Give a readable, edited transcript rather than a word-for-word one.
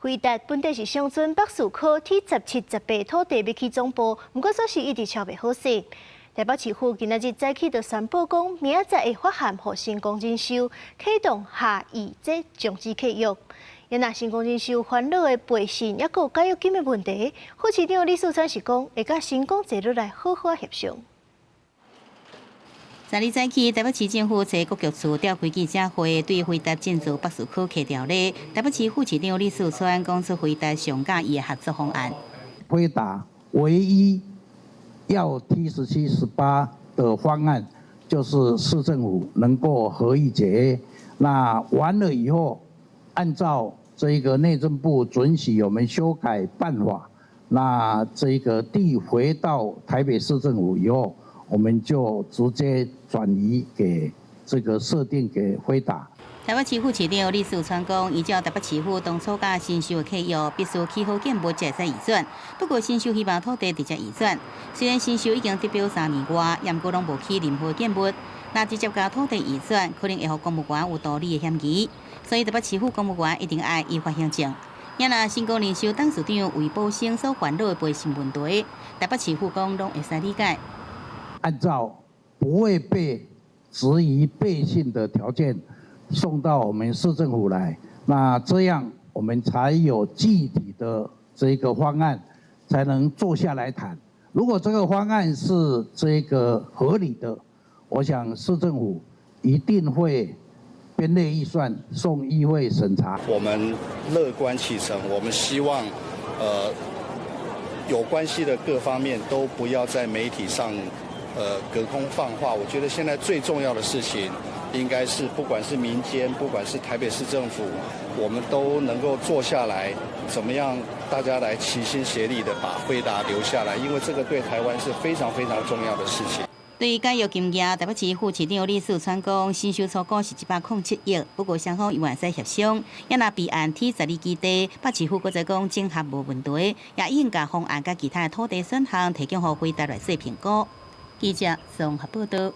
回答本地是乡村北树区第17、18土地要起总部，不过说是一直敲袂好势。台北市府今仔日早起就宣布讲，明仔载会发函予新工征收，启动下议这终止契约。因若新工征收烦恼的背信，也有解约金的问题，副市长李树川是讲会甲新工坐落来好好协商。昨日早起，台北市政府财国局处召开记者会，对回答建筑北树区起条例，台北市副市长李树川讲出回答上介意的合作方案。回答唯一要 T17、18的方案，就是市政府能够合议解约。那完了以后，按照这个内政部准许我们修改办法，那这个地回到台北市政府以后，我们就直接转移给这个设定给回答。台北市副市长李树川讲，依照台北市府当初甲新秀的契约，必须起好建物才会移转。不过新秀希望土地直接移转，虽然新秀已经得标3年外，也过拢无起任何建物。那直接甲土地移转，可能会互公务员有道理的嫌疑，所以台北市府公务员一定爱依法行政。也若新工人寿董事长为保险所烦恼的背信问题，台北市府讲拢会使理解。按照不会被质疑背信的条件送到我们市政府来，那这样我们才有具体的这个方案，才能坐下来谈。如果这个方案是这个合理的，我想市政府一定会编列预算送议会审查。我们乐观其成，我们希望有关系的各方面都不要在媒体上隔空放话。我觉得现在最重要的事情，应该是不管是民间，不管是台北市政府，我们都能够坐下来，怎么样大家来齐心协力的把辉达留下来，因为这个对台湾是非常非常重要的事情。对于解约金额，台北市副市长李树川讲，新收初估是107亿，不过双方愿使协商，也若备案T12基地，北市府搁再讲整合无问题，也已经甲方案甲其他的土地选项提供予辉达来做评估。记者综合报道。